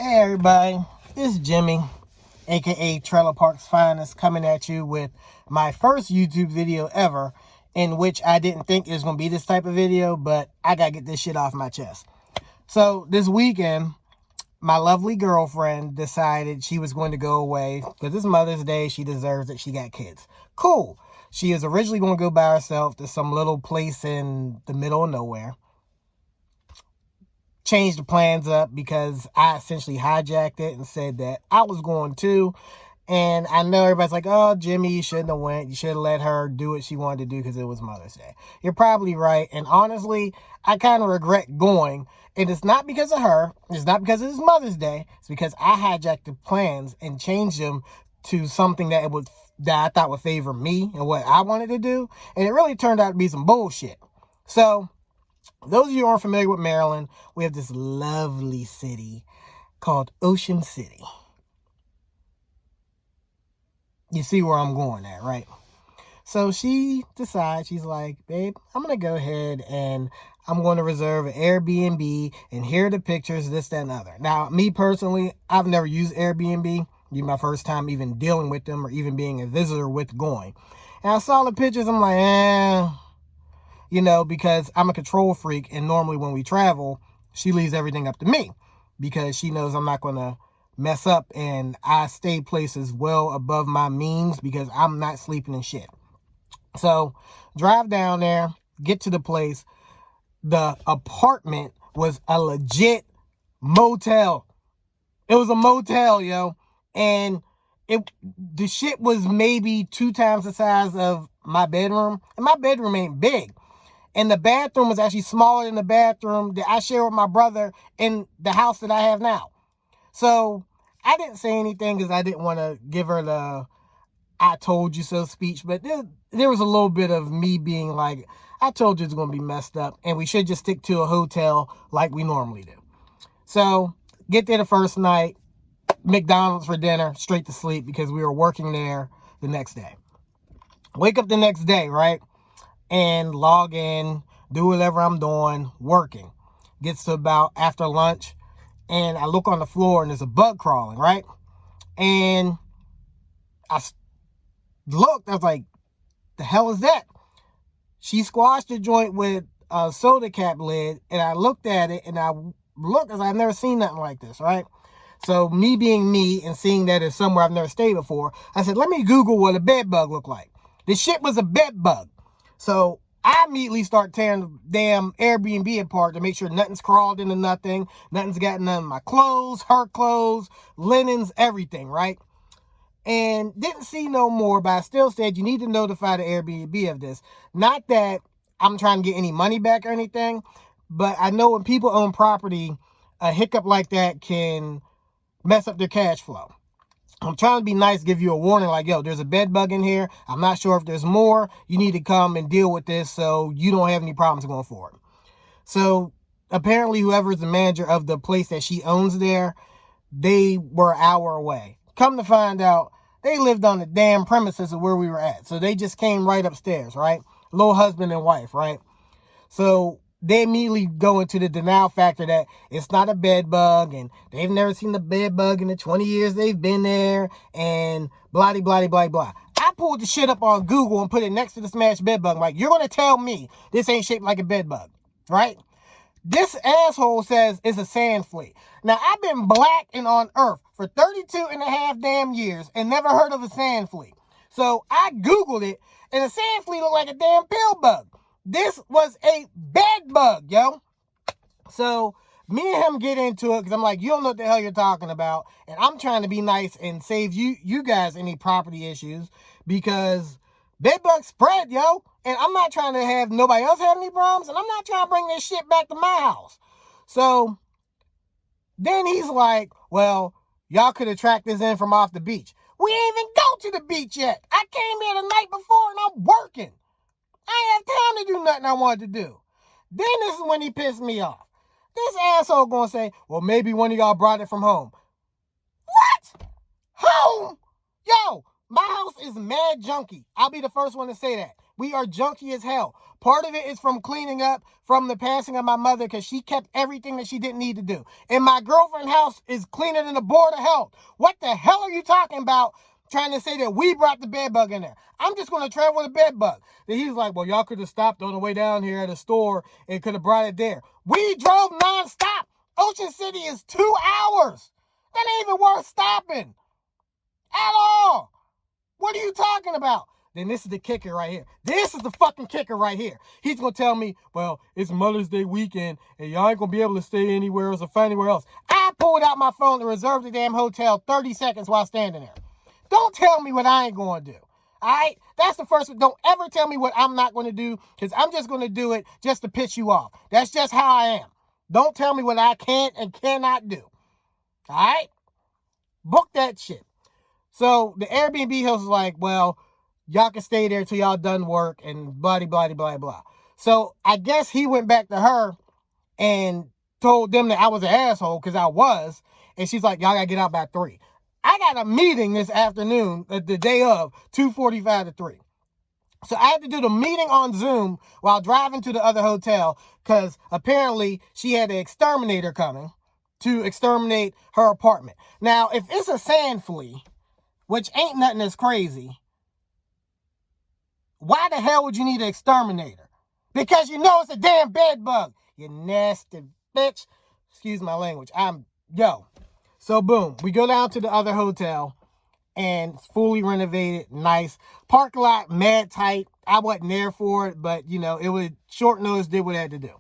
Hey everybody, this is Jimmy, aka Trailer Park's Finest, coming at you with my first YouTube video ever, in which I didn't think it was going to be this type of video, but I got to get this shit off my chest. So this weekend, my lovely girlfriend decided she was going to go away, because it's Mother's Day, she deserves it, she got kids. Cool. She was originally going to go by herself to some little place in the middle of nowhere. Changed the plans up because I essentially hijacked it and said that I was going to. And I know everybody's like, oh, Jimmy, you shouldn't have went. You should have let her do what she wanted to do because it was Mother's Day. You're probably right. And honestly, I kind of regret going. And it's not because of her. It's not because it's Mother's Day. It's because I hijacked the plans and changed them to something that I thought would favor me and what I wanted to do. And it really turned out to be some bullshit. So those of you who aren't familiar with Maryland, we have this lovely city called Ocean City. You see where I'm going at, right? So she decides, she's like, babe, I'm going to go ahead and I'm going to reserve an Airbnb, and here are the pictures, this, that, and other. Now, me personally, I've never used Airbnb. It'd be my first time even dealing with them or even being a visitor with going. And I saw the pictures, I'm like, because I'm a control freak, and normally when we travel, she leaves everything up to me because she knows I'm not going to mess up, and I stay places well above my means because I'm not sleeping in shit. So, drive down there, get to the place. The apartment was a legit motel. It was a motel, yo. And the shit was maybe 2 times the size of my bedroom, and my bedroom ain't big. And the bathroom was actually smaller than the bathroom that I share with my brother in the house that I have now. So I didn't say anything because I didn't want to give her the I told you so speech. But there was a little bit of me being like, I told you it's going to be messed up, and we should just stick to a hotel like we normally do. So get there the first night, McDonald's for dinner, straight to sleep because we were working there the next day. Wake up the next day, right? And log in, do whatever I'm doing, working. Gets to about after lunch, and I look on the floor, and there's a bug crawling, right? And I looked, I was like, the hell is that? She squashed the joint with a soda cap lid, and I looked at it, and I looked, because I've never seen nothing like this, right? So me being me and seeing that it's somewhere I've never stayed before, I said, let me Google what a bed bug looked like. This shit was a bed bug. So I immediately start tearing the damn Airbnb apart to make sure nothing's crawled into nothing. Nothing's got none of my clothes, her clothes, linens, everything, right? And didn't see no more, but I still said you need to notify the Airbnb of this. Not that I'm trying to get any money back or anything, but I know when people own property, a hiccup like that can mess up their cash flow. I'm trying to be nice, give you a warning like, yo, there's a bed bug in here. I'm not sure if there's more. You need to come and deal with this so you don't have any problems going forward. So apparently whoever's the manager of the place that she owns there, they were an hour away. Come to find out, they lived on the damn premises of where we were at. So they just came right upstairs, right? Little husband and wife, right? So they immediately go into the denial factor that it's not a bed bug, and they've never seen a bed bug in the 20 years they've been there, and blah, blah, blah, blah. I pulled the shit up on Google and put it next to the smashed bed bug. I'm like, you're going to tell me this ain't shaped like a bed bug, right? This asshole says it's a sand flea. Now, I've been black and on earth for 32 and a half damn years and never heard of a sand flea. So I Googled it, and a sand flea looked like a damn pill bug. This was a bed bug, yo. So me and him get into it because I'm like, you don't know what the hell you're talking about. And I'm trying to be nice and save you guys any property issues because bed bugs spread, yo. And I'm not trying to have nobody else have any problems. And I'm not trying to bring this shit back to my house. So then he's like, well, y'all could have tracked this in from off the beach. We ain't even go to the beach yet. I came here the night before and I'm working. I ain't have time to do nothing I wanted to do. Then this is when he pissed me off. This asshole gonna say, well, maybe one of y'all brought it from home. What? Home? Yo, my house is mad junky. I'll be the first one to say that. We are junky as hell. Part of it is from cleaning up from the passing of my mother because she kept everything that she didn't need to do. And my girlfriend's house is cleaner than the Board of Health. What the hell are you talking about trying to say that we brought the bed bug in there? I'm just going to travel with a bed bug. Then he's like, well, y'all could have stopped on the way down here at a store and could have brought it there. We drove nonstop. Ocean City is 2 hours. That ain't even worth stopping at all. What are you talking about? Then this is the kicker right here. This is the fucking kicker right here. He's going to tell me, well, it's Mother's Day weekend, and y'all ain't going to be able to stay anywhere else or find anywhere else. I pulled out my phone to reserve the damn hotel 30 seconds while standing there. Don't tell me what I ain't going to do. All right? That's the first one. Don't ever tell me what I'm not going to do, because I'm just going to do it just to piss you off. That's just how I am. Don't tell me what I can and cannot do. All right? Book that shit. So the Airbnb host is like, well, y'all can stay there till y'all done work and blah, blah, blah, blah, blah. So I guess he went back to her and told them that I was an asshole, because I was. And she's like, y'all got to get out by 3. I got a meeting this afternoon, the day of, 2:45 to 3. So I had to do the meeting on Zoom while driving to the other hotel, because apparently she had an exterminator coming to exterminate her apartment. Now, if it's a sand flea, which ain't nothing that's crazy, why the hell would you need an exterminator? Because you know it's a damn bed bug. You nasty bitch. Excuse my language. So boom, we go down to the other hotel, and it's fully renovated, nice. Parking lot, mad tight. I wasn't there for it, but, it was short notice, did what I had to do.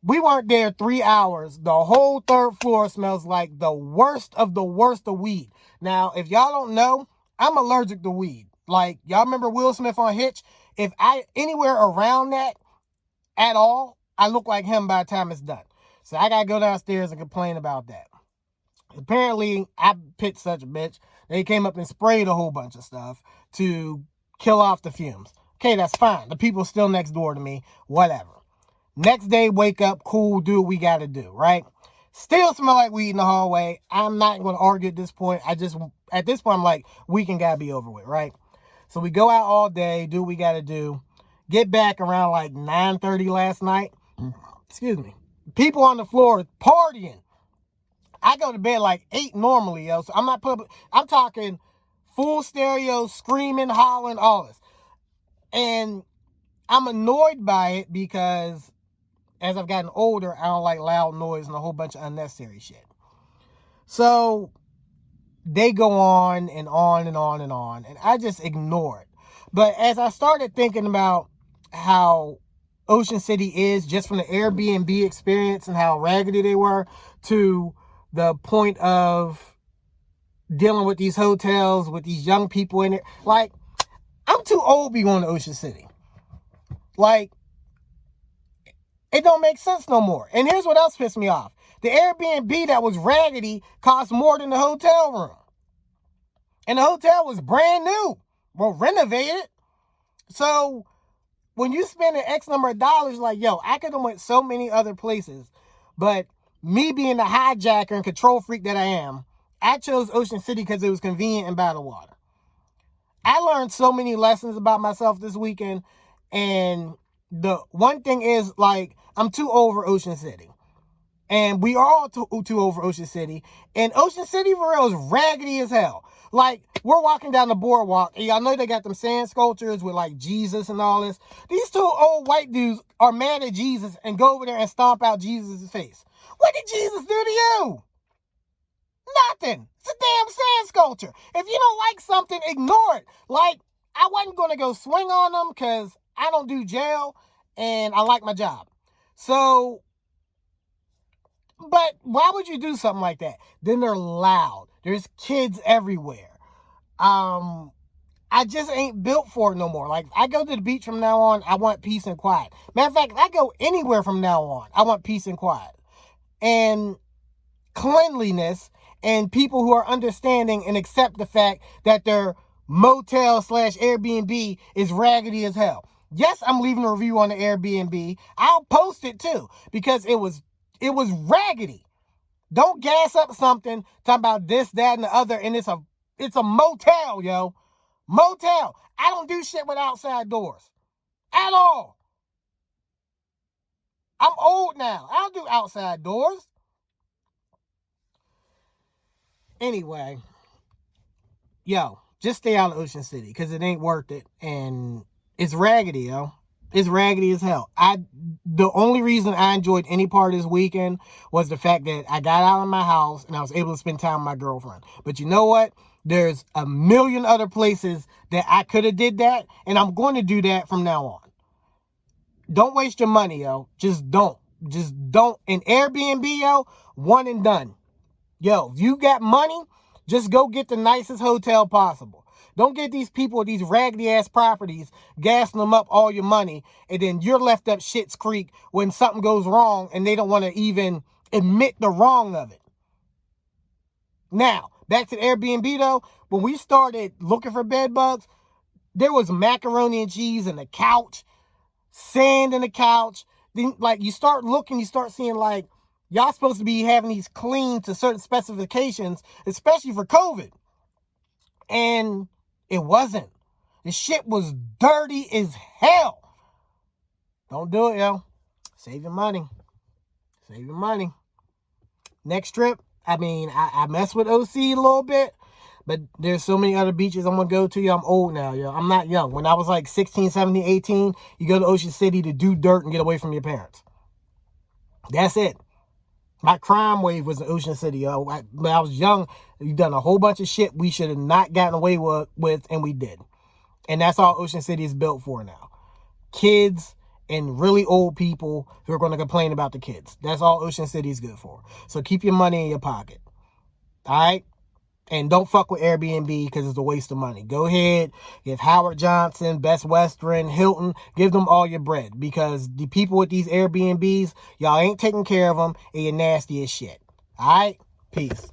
We weren't there 3 hours. The whole 3rd floor smells like the worst of weed. Now, if y'all don't know, I'm allergic to weed. Like, y'all remember Will Smith on Hitch? If I anywhere around that at all, I look like him by the time it's done. So I got to go downstairs and complain about that. Apparently, I picked such a bitch. They came up and sprayed a whole bunch of stuff to kill off the fumes. Okay, that's fine. The people still next door to me. Whatever. Next day, wake up, cool, do what we got to do, right? Still smell like weed in the hallway. I'm not going to argue at this point. At this point, I'm like, weekend got to be over with, right? So we go out all day, do what we got to do. Get back around like 9:30 last night. Excuse me. People on the floor partying. I go to bed like 8 normally, yo. So I'm talking full stereo, screaming, hollering, all this. And I'm annoyed by it because as I've gotten older, I don't like loud noise and a whole bunch of unnecessary shit. So they go on and on and on and on, and I just ignore it. But as I started thinking about how Ocean City is, just from the Airbnb experience and how raggedy they were, to the point of dealing with these hotels, with these young people in it, like, I'm too old to be going to Ocean City. Like, it don't make sense no more. And here's what else pissed me off. The Airbnb that was raggedy cost more than the hotel room. And the hotel was brand new. Well, renovated. So when you spend an X number of dollars, like, yo, I could have went so many other places. But me being the hijacker and control freak that I am, I chose Ocean City because it was convenient and by the water. I learned so many lessons about myself this weekend. And the one thing is, like, I'm too over Ocean City. And we are all too over Ocean City. And Ocean City, for real, is raggedy as hell. Like, we're walking down the boardwalk, and y'all know they got them sand sculptures with, like, Jesus and all this. These 2 old white dudes are mad at Jesus and go over there and stomp out Jesus' face. What did Jesus do to you? Nothing. It's a damn sand sculpture. If you don't like something, ignore it. Like, I wasn't going to go swing on them because I don't do jail, and I like my job. So, but why would you do something like that? Then they're loud. There's kids everywhere. I just ain't built for it no more. Like, I go to the beach from now on, I want peace and quiet. Matter of fact, I go anywhere from now on, I want peace and quiet. And cleanliness, and people who are understanding and accept the fact that their motel / Airbnb is raggedy as hell. Yes, I'm leaving a review on the Airbnb. I'll post it too, because it was raggedy. Don't gas up something talking about this, that, and the other, and it's a motel, yo. Motel. I don't do shit with outside doors at all. I'm old now. I don't do outside doors. Anyway, yo, just stay out of Ocean City because it ain't worth it. And it's raggedy, yo. It's raggedy as hell. The only reason I enjoyed any part of this weekend was the fact that I got out of my house and I was able to spend time with my girlfriend. But you know what? There's a million other places that I could have did that, and I'm going to do that from now on. Don't waste your money, yo. Just don't. Just don't. And Airbnb, yo, one and done. Yo, if you got money, just go get the nicest hotel possible. Don't get these people with these raggedy ass properties, gassing them up all your money, and then you're left up shit's creek when something goes wrong and they don't want to even admit the wrong of it. Now, back to the Airbnb though, when we started looking for bed bugs, there was macaroni and cheese in the couch, sand in the couch. Then, like, you start looking, you start seeing, like, y'all supposed to be having these clean to certain specifications, especially for COVID. And it wasn't. The shit was dirty as hell. Don't do it, yo. Save your money. Save your money. Next trip, I mean, I mess with OC a little bit, but there's so many other beaches I'm going to go to. Yo, I'm old now, yo. I'm not young. When I was like 16, 17, 18, you go to Ocean City to do dirt and get away from your parents. That's it. My crime wave was in Ocean City, yo. When I was young, we done a whole bunch of shit we should have not gotten away with, and we did. And that's all Ocean City is built for now. Kids and really old people who are going to complain about the kids. That's all Ocean City is good for. So keep your money in your pocket. All right? And don't fuck with Airbnb because it's a waste of money. Go ahead, give Howard Johnson, Best Western, Hilton, give them all your bread. Because the people with these Airbnbs, y'all ain't taking care of them and you're nasty as shit. All right? Peace.